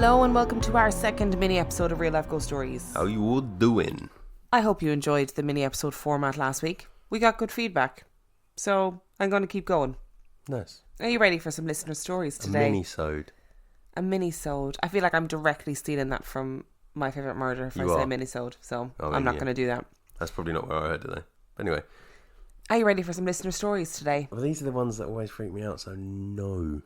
Hello and welcome to our second mini episode of Real Life Ghost Stories. How you all doing? I hope you enjoyed the mini episode format last week. We got good feedback, so I'm going to keep going. Nice. Are you ready for some listener stories today? A mini-sode. A mini-sode. I feel like I'm directly stealing that from My Favourite Murder if I say mini-sode, so I'm not going to do that. That's probably not where I heard it though. But anyway. Are you ready for some listener stories today? Well, these are the ones that always freak me out, so no.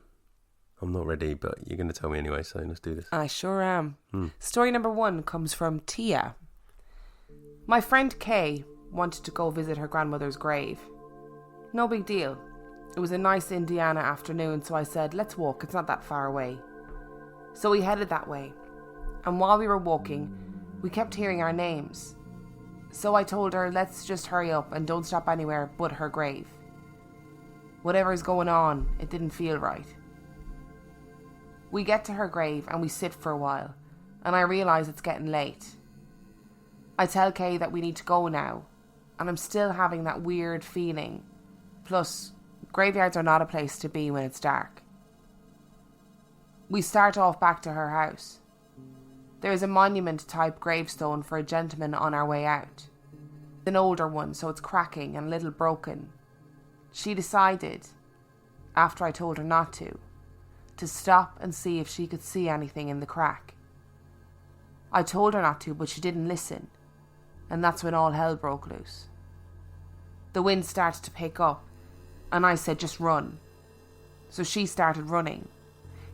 I'm not ready, but you're going to tell me anyway, so let's do this. I sure am. Story number 1 comes from Tia. My friend Kay wanted to go visit her grandmother's grave. No big deal. It was a nice Indiana afternoon, so I said, let's walk, it's not that far away. So we headed that way. And while we were walking, we kept hearing our names. So I told her, let's just hurry up and don't stop anywhere but her grave. Whatever's going on, it didn't feel right. We get to her grave and we sit for a while, and I realise it's getting late. I tell Kay that we need to go now, and I'm still having that weird feeling. Plus, graveyards are not a place to be when it's dark. We start off back to her house. There is a monument-type gravestone for a gentleman on our way out. An older one, so it's cracking and a little broken. She decided, after I told her not to stop and see if she could see anything in the crack. I told her not to, but she didn't listen, and that's when all hell broke loose. The wind started to pick up, and I said, just run. So she started running.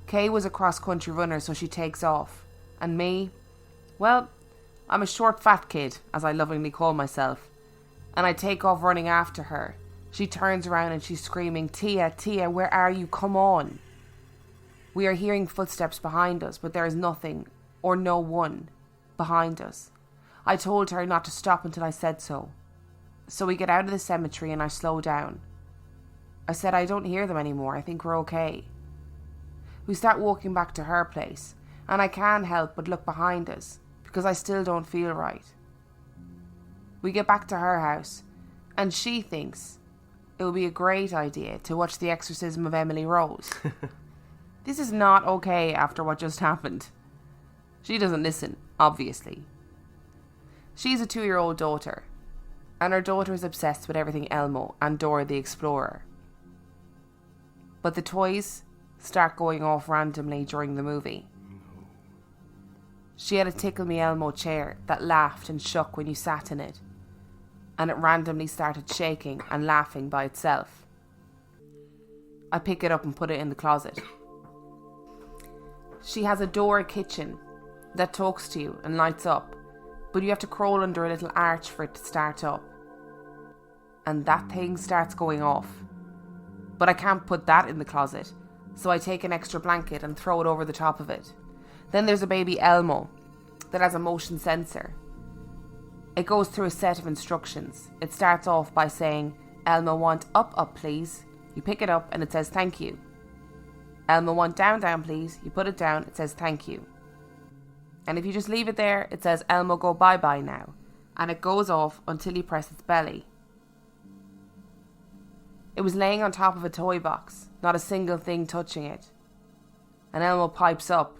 Kay was a cross-country runner, so she takes off. And me? Well, I'm a short fat kid, as I lovingly call myself, and I take off running after her. She turns around and she's screaming, Tia, Tia, where are you? Come on. We are hearing footsteps behind us, but there is nothing, or no one, behind us. I told her not to stop until I said so. So we get out of the cemetery and I slow down. I said, I don't hear them anymore, I think we're okay. We start walking back to her place, and I can't help but look behind us, because I still don't feel right. We get back to her house, and she thinks it would be a great idea to watch The Exorcism of Emily Rose. This is not okay after what just happened. She doesn't listen, obviously. She's a 2-year-old daughter, and her daughter is obsessed with everything Elmo and Dora the Explorer. But the toys start going off randomly during the movie. She had a Tickle Me Elmo chair that laughed and shook when you sat in it, and it randomly started shaking and laughing by itself. I pick it up and put it in the closet. She has a Dora kitchen that talks to you and lights up, but you have to crawl under a little arch for it to start up. And that thing starts going off. But I can't put that in the closet, so I take an extra blanket and throw it over the top of it. Then there's a baby Elmo that has a motion sensor. It goes through a set of instructions. It starts off by saying, Elmo want up, up please. You pick it up and it says thank you. Elmo want down, down please. You put it down, it says thank you. And if you just leave it there, it says Elmo go bye bye now. And it goes off until you press its belly. It was laying on top of a toy box, not a single thing touching it. And Elmo pipes up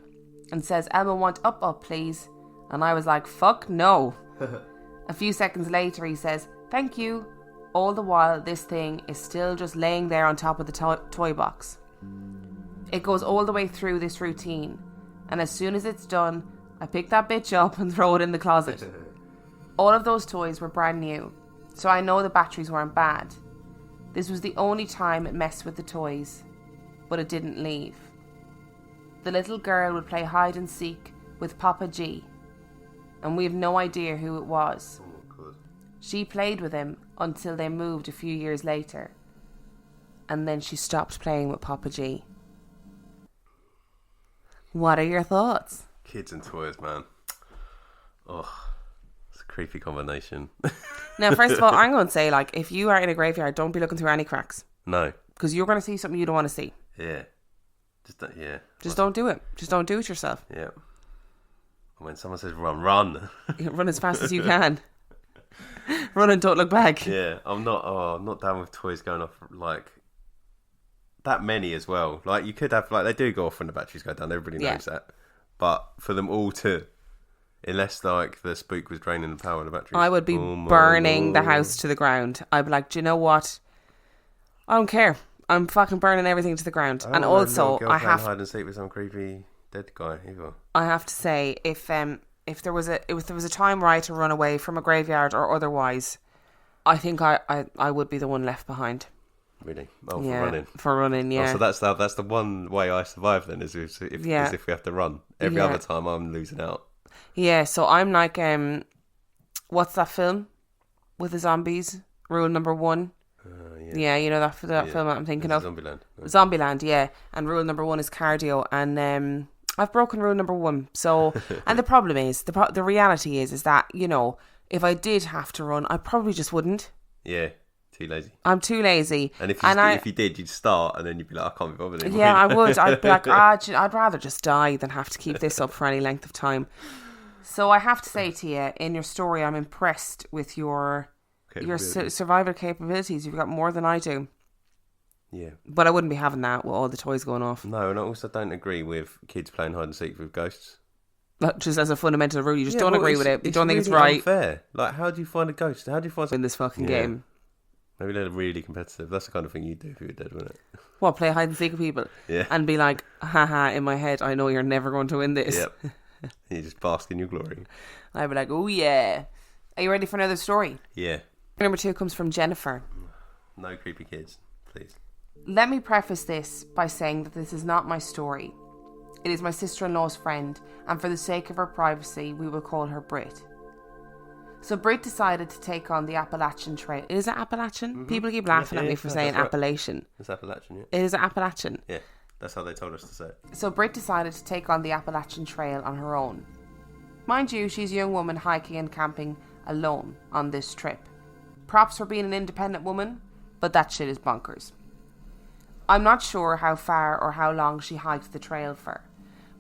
and says, Elmo want up, up please. And I was like, fuck no. A few seconds later he says, thank you. All the while this thing is still just laying there on top of the toy box. It goes all the way through this routine, and as soon as it's done, I pick that bitch up and throw it in the closet. All of those toys were brand new, so I know the batteries weren't bad. This was the only time it messed with the toys, but it didn't leave. The little girl would play hide and seek with Papa G, and we have no idea who it was. She played with him until they moved a few years later, and then she stopped playing with Papa G. What are your thoughts? Kids and toys, man. Oh, it's a creepy combination. Now, first of all, I'm going to say, like, if you are in a graveyard, don't be looking through any cracks. No. Because you're going to see something you don't want to see. Yeah. Just don't, yeah. Just don't do it. Just don't do it yourself. Yeah. When someone says run, run. Run as fast as you can. Run and don't look back. Yeah, I'm not down with toys going off like that many as well. Like you could have, like they do go off when the batteries go down. Everybody knows that. But for them all to, unless like the spook was draining the power of the batteries, I would be burning the house to the ground. I'd be like, do you know what? I don't care. I'm fucking burning everything to the ground. And also, I have hide and seek with some creepy dead guy either. I have to say, if there was a time where I had to run away from a graveyard or otherwise, I think I would be the one left behind. Really? Oh, for running. For running, yeah. Oh, so that's the one way I survive then, is if we have to run. Every other time I'm losing out. Yeah, so I'm like, what's that film with the zombies? Rule number 1. Yeah, you know that film that I'm thinking of? Zombieland. Yeah. Zombieland, yeah. And rule number 1 is cardio. And I've broken rule number 1. So, and the problem is, the reality is that, you know, if I did have to run, I probably just wouldn't. Yeah, too lazy. I'm too lazy. And if you did, you'd start and then you'd be like, I can't be bothered anymore. Yeah, I would. I'd be like, I'd rather just die than have to keep this up for any length of time. So I have to say to you, in your story, I'm impressed with your survival capabilities. You've got more than I do. Yeah. But I wouldn't be having that with all the toys going off. No, and I also don't agree with kids playing hide and seek with ghosts. Just as a fundamental rule, you just don't agree with it. You don't think it's right. Unfair. Like, how do you find a ghost? How do you find in this fucking game? Maybe they're really competitive. That's the kind of thing you'd do if you were dead, wouldn't it? What, play hide and seek with people? Yeah. And be like, haha, in my head, I know you're never going to win this. Yep. You just bask in your glory. I'd be like, oh yeah. Are you ready for another story? Yeah. Number 2 comes from Jennifer. No creepy kids, please. Let me preface this by saying that this is not my story. It is my sister-in-law's friend, and for the sake of her privacy, we will call her Brit. So Brit decided to take on the Appalachian Trail. Is it Appalachian? Mm-hmm. People keep laughing at me for saying Appalachian. It's Appalachian, yeah. It is Appalachian? Yeah, that's how they told us to say it. So Brit decided to take on the Appalachian Trail on her own. Mind you, she's a young woman hiking and camping alone on this trip. Props for being an independent woman, but that shit is bonkers. I'm not sure how far or how long she hiked the trail for,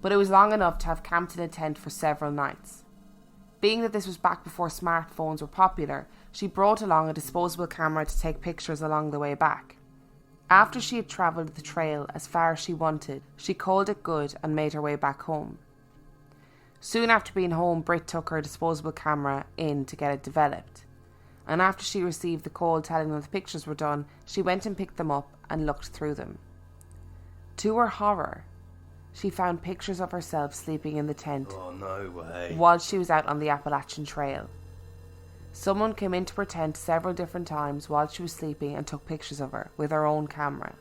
but it was long enough to have camped in a tent for several nights. Being that this was back before smartphones were popular, she brought along a disposable camera to take pictures along the way back. After she had travelled the trail as far as she wanted, she called it good and made her way back home. Soon after being home, Brit took her disposable camera in to get it developed. And after she received the call telling them the pictures were done, she went and picked them up and looked through them. To her horror, she found pictures of herself sleeping in the tent. Oh, no way. While she was out on the Appalachian Trail. Someone came into her tent several different times while she was sleeping and took pictures of her with her own camera.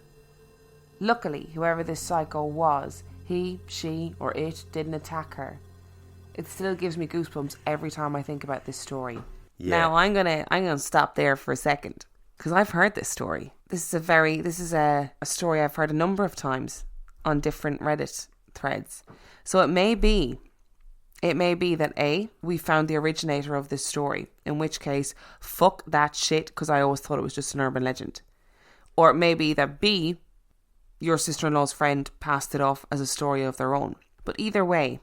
Luckily, whoever this psycho was, he, she, or it didn't attack her. It still gives me goosebumps every time I think about this story. Yeah. Now I'm gonna stop there for a second because I've heard this story. This is a story I've heard a number of times on different Reddit threads. So it may be that A, we found the originator of this story, in which case fuck that shit because I always thought it was just an urban legend. Or it may be that B, your sister-in-law's friend passed it off as a story of their own. But either way,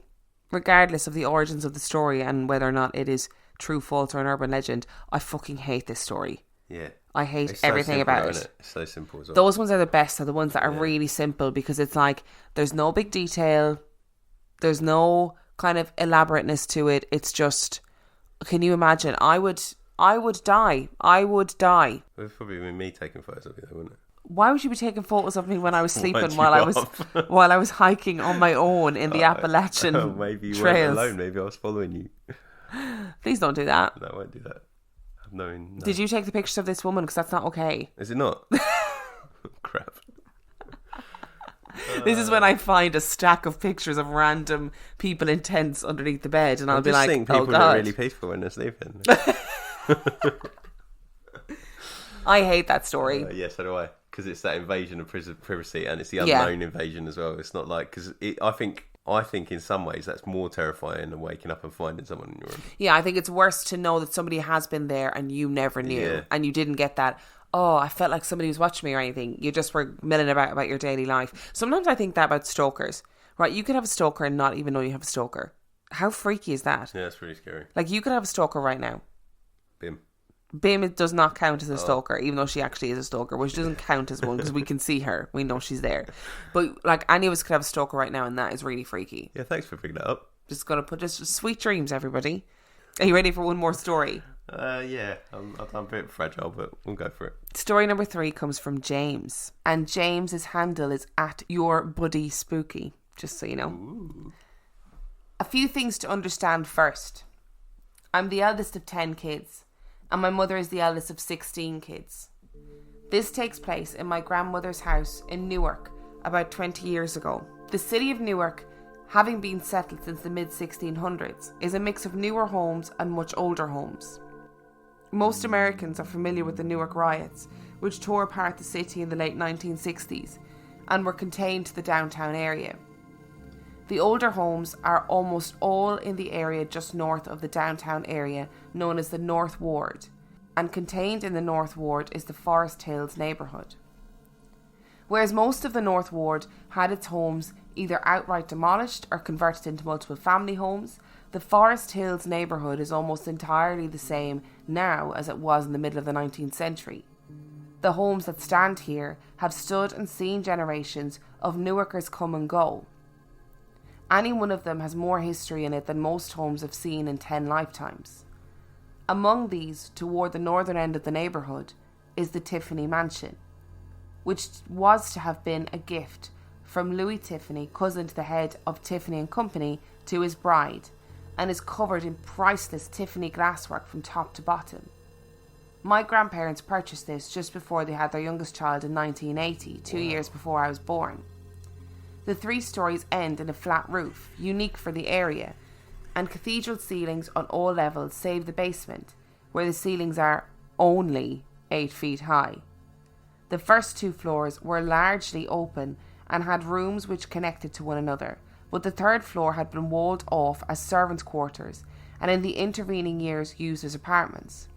regardless of the origins of the story and whether or not it is true, false, or an urban legend, I fucking hate this story. Yeah. I hate everything about it. It's so simple as well. Those ones are the best, are the ones that are really simple because it's like there's no big detail, there's no kind of elaborateness to it. It's just, can you imagine? I would die. It would probably be me taking photos of you, though, wouldn't it? Why would you be taking photos of me when I was sleeping while I was hiking on my own in the Appalachian maybe you trails? Weren't alone. Maybe I was following you. Please don't do that. No, I won't do that. No. Did you take the pictures of this woman? Because that's not okay. Is it not? Crap. This is when I find a stack of pictures of random people in tents underneath the bed, and I'll be like, think people are really peaceful when they're sleeping. I hate that story. Yeah, so do I. Because it's that invasion of privacy, and it's the unknown invasion as well. It's not like, because I think in some ways that's more terrifying than waking up and finding someone in your room. Yeah, I think it's worse to know that somebody has been there and you never knew, and you didn't get that, oh, I felt like somebody was watching me or anything. You just were milling about your daily life. Sometimes I think that about stalkers. Right, you could have a stalker and not even know you have a stalker. How freaky is that? Yeah, that's really scary. Like, you could have a stalker right now. Bim. Bim does not count as a stalker, even though she actually is a stalker, which doesn't count as one because we can see her. We know she's there. But like any of us could have a stalker right now, and that is really freaky. Yeah, thanks for bringing that up. Just gonna put just sweet dreams, everybody. Are you ready for one more story? Yeah, I'm a bit fragile, but we'll go for it. Story number 3 comes from James, and James's handle is @YourBuddySpooky. Just so you know. Ooh. A few things to understand first. I'm the eldest of 10 kids, and my mother is the eldest of 16 kids. This takes place in my grandmother's house in Newark about 20 years ago. The city of Newark, having been settled since the mid-1600s, is a mix of newer homes and much older homes. Most Americans are familiar with the Newark riots, which tore apart the city in the late 1960s and were contained to the downtown area. The older homes are almost all in the area just north of the downtown area known as the North Ward, and contained in the North Ward is the Forest Hills neighbourhood. Whereas most of the North Ward had its homes either outright demolished or converted into multiple family homes, the Forest Hills neighbourhood is almost entirely the same now as it was in the middle of the 19th century. The homes that stand here have stood and seen generations of Newarkers come and go. Any one of them has more history in it than most homes have seen in 10 lifetimes. Among these, toward the northern end of the neighbourhood, is the Tiffany Mansion, which was to have been a gift from Louis Tiffany, cousin to the head of Tiffany and Company, to his bride, and is covered in priceless Tiffany glasswork from top to bottom. My grandparents purchased this just before they had their youngest child in 1980, 2 years before I was born. The 3 stories end in a flat roof, unique for the area, and cathedral ceilings on all levels save the basement, where the ceilings are only 8 feet high. The first 2 floors were largely open and had rooms which connected to one another, but the 3rd floor had been walled off as servants' quarters and in the intervening years used as apartments.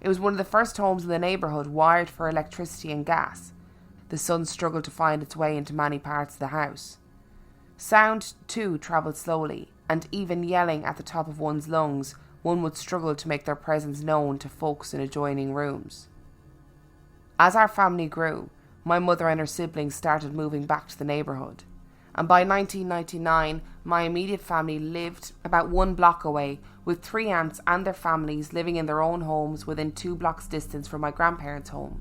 It was one of the first homes in the neighbourhood wired for electricity and gas. The sun struggled to find its way into many parts of the house. Sound, too, travelled slowly, and even yelling at the top of one's lungs, one would struggle to make their presence known to folks in adjoining rooms. As our family grew, my mother and her siblings started moving back to the neighbourhood, and by 1999, my immediate family lived about 1 block away, with 3 aunts and their families living in their own homes within 2 blocks distance from my grandparents' home.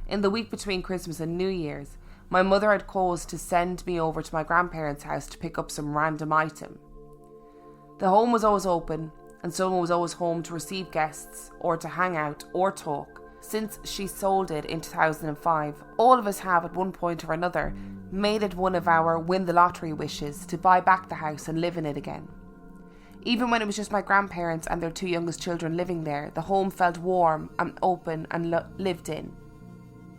In the week between Christmas and New Year's, my mother had caused to send me over to my grandparents' house to pick up some random item. The home was always open, and someone was always home to receive guests, or to hang out, or talk. Since she sold it in 2005, all of us have at one point or another made it one of our win the lottery wishes to buy back the house and live in it again. Even when it was just my grandparents and their 2 youngest children living there, the home felt warm and open and lived in.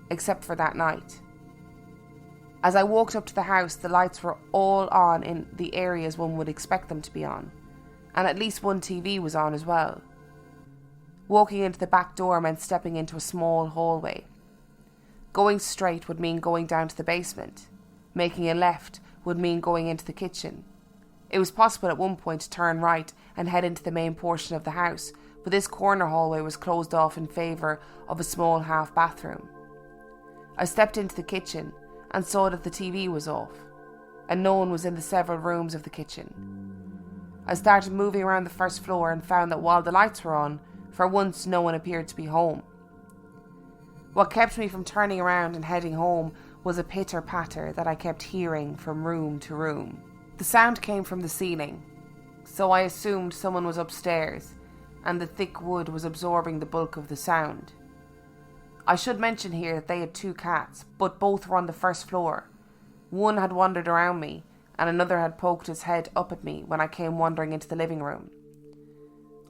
Except for that night. As I walked up to the house, the lights were all on in the areas one would expect them to be on, and at least one TV was on as well. Walking into the back door meant stepping into a small hallway. Going straight would mean going down to the basement. Making a left would mean going into the kitchen. It was possible at one point to turn right and head into the main portion of the house, but this corner hallway was closed off in favour of a small half bathroom. I stepped into the kitchen and saw that the TV was off, and no one was in the several rooms of the kitchen. I started moving around the first floor and found that while the lights were on, for once no one appeared to be home. What kept me from turning around and heading home was a pitter-patter that I kept hearing from room to room. The sound came from the ceiling, so I assumed someone was upstairs, and the thick wood was absorbing the bulk of the sound. I should mention here that they had 2 cats, but both were on the first floor. One had wandered around me, and another had poked his head up at me when I came wandering into the living room.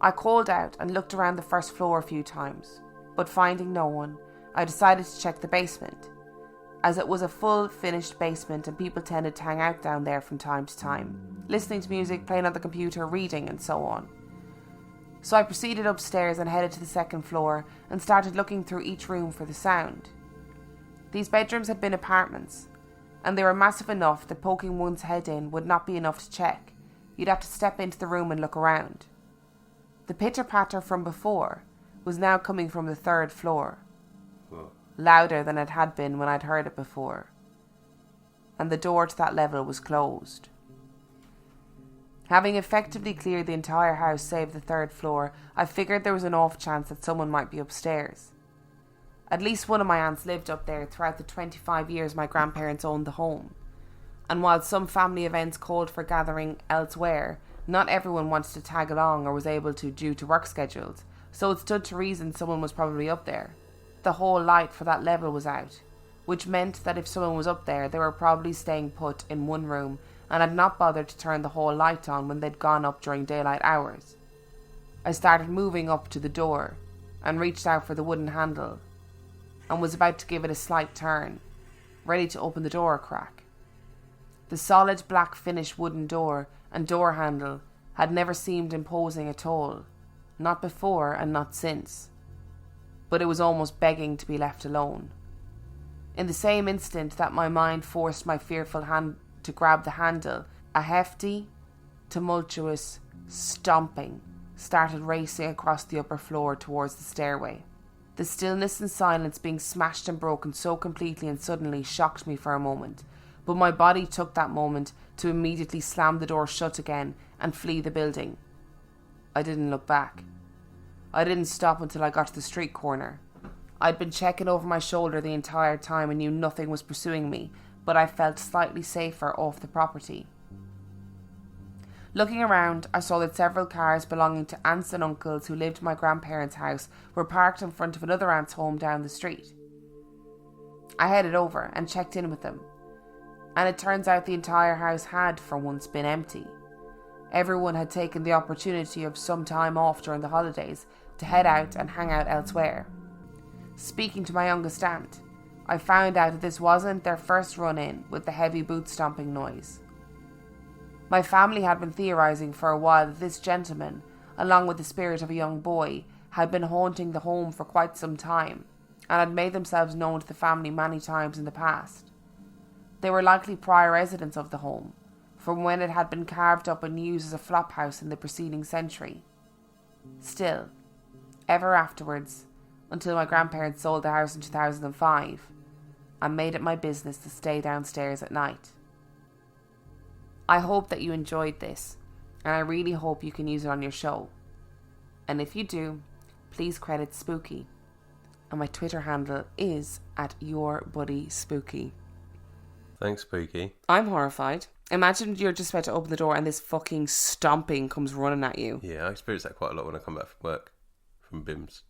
I called out and looked around the first floor a few times, but finding no one, I decided to check the basement, as it was a full finished basement and people tended to hang out down there from time to time, listening to music, playing on the computer, reading and so on. So I proceeded upstairs and headed to the 2nd floor and started looking through each room for the sound. These bedrooms had been apartments, and they were massive enough that poking one's head in would not be enough to check. You'd have to step into the room and look around. The pitter-patter from before was now coming from the 3rd floor. Whoa. Louder than it had been when I'd heard it before. And the door to that level was closed. Having effectively cleared the entire house save the 3rd floor, I figured there was an off chance that someone might be upstairs. At least one of my aunts lived up there throughout the 25 years my grandparents owned the home. And while some family events called for gathering elsewhere, not everyone wanted to tag along or was able to due to work schedules, so it stood to reason someone was probably up there. The whole light for that level was out, which meant that if someone was up there, they were probably staying put in one room and had not bothered to turn the whole light on when they'd gone up during daylight hours. I started moving up to the door and reached out for the wooden handle and was about to give it a slight turn, ready to open the door a crack. The solid black finish wooden door and door handle had never seemed imposing at all, not before and not since, but it was almost begging to be left alone. In the same instant that my mind forced my fearful hand to grab the handle, a hefty, tumultuous stomping started racing across the upper floor towards the stairway. The stillness and silence being smashed and broken so completely and suddenly shocked me for a moment, but my body took that moment to immediately slam the door shut again and flee the building. I didn't look back. I didn't stop until I got to the street corner. I'd been checking over my shoulder the entire time and knew nothing was pursuing me, but I felt slightly safer off the property. Looking around, I saw that several cars belonging to aunts and uncles who lived in my grandparents' house were parked in front of another aunt's home down the street. I headed over and checked in with them, and it turns out the entire house had for once been empty. Everyone had taken the opportunity of some time off during the holidays to head out and hang out elsewhere. Speaking to my youngest aunt, I found out that this wasn't their first run-in with the heavy boot stomping noise. My family had been theorising for a while that this gentleman, along with the spirit of a young boy, had been haunting the home for quite some time, and had made themselves known to the family many times in the past. They were likely prior residents of the home, from when it had been carved up and used as a flop house in the preceding century. Still, ever afterwards, until my grandparents sold the house in 2005, I made it my business to stay downstairs at night. I hope that you enjoyed this, and I really hope you can use it on your show. And if you do, please credit Spooky. And my Twitter handle is @YourBuddySpooky. Thanks, Spooky. I'm horrified. Imagine you're just about to open the door and this fucking stomping comes running at you. Yeah, I experience that quite a lot when I come back from work, from BIMS.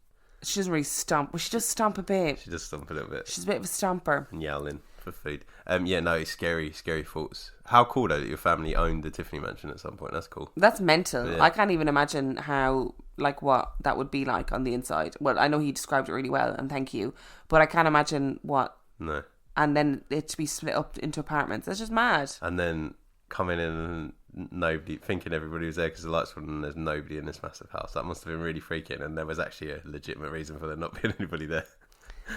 She doesn't really stomp. Well, she does stomp a bit. She does stomp a little bit. She's a bit of a stomper. And yowling for food. Yeah, no, it's scary thoughts. How cool though that your family owned the Tiffany mansion at some point. That's cool. That's mental. Yeah. I can't even imagine how, like, what that would be like on the inside. Well, I know he described it really well, and thank you. But I can't imagine what. No. And then it to be split up into apartments. That's just mad. And then coming in and nobody, thinking everybody was there because the lights were on and there's nobody in this massive house. That must have been really freaking, and there was actually a legitimate reason for there not being anybody there.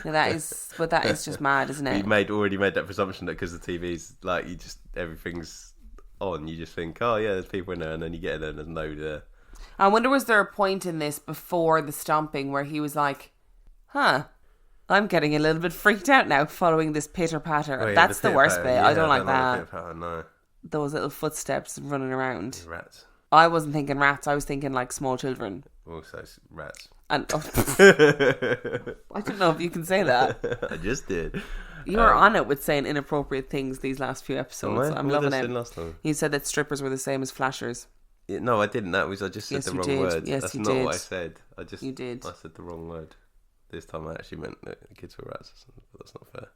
Yeah, that is just mad, isn't it? You already made that presumption that because the TV's like, you just, everything's on, you just think, oh yeah, there's people in there, and then you get in there and there's nobody there. I wonder, was there a point in this before the stomping where he was like, I'm getting a little bit freaked out now following this pitter patter. Oh, yeah, that's the worst bit. Yeah, I don't like that. No. Those little footsteps running around. Rats. I wasn't thinking rats. I was thinking like small children. Also rats. And I don't know if you can say that. I just did. You were on it with saying inappropriate things these last few episodes. I'm loving it. Last time? You said that strippers were the same as flashers. Yeah, no, I didn't. I just said the wrong word. Yes, That's you not did. what I said. You did. I said the wrong word. This time I actually meant that kids were rats or something, but that's not fair.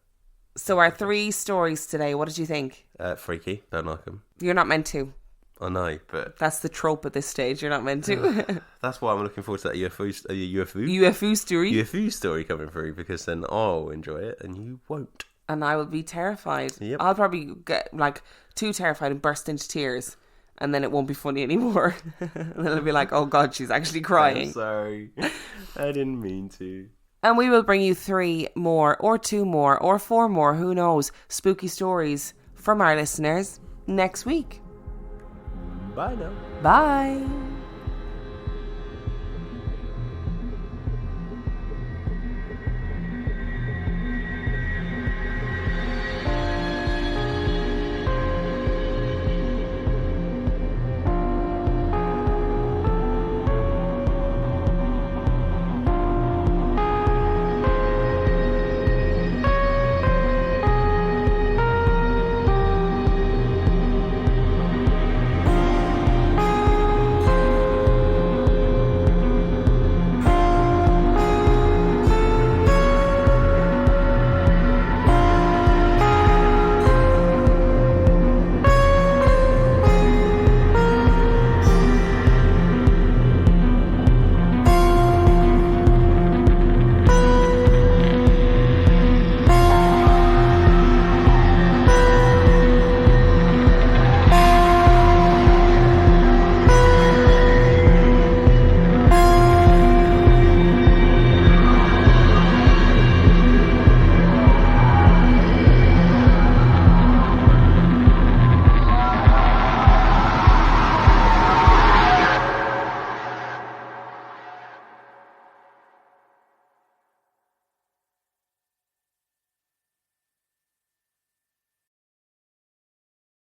So our 3 stories today, what did you think? Freaky. Don't like them. You're not meant to. I know, but... That's the trope at this stage. You're not meant to. That's why I'm looking forward to that UFO story coming through, because then I'll enjoy it and you won't. And I will be terrified. Yep. I'll probably get like too terrified and burst into tears, and then it won't be funny anymore. And then it'll be like, oh God, she's actually crying. I'm sorry. I didn't mean to. And we will bring you 3 more, or 2 more, or 4 more, who knows, spooky stories from our listeners next week. Bye now. Bye.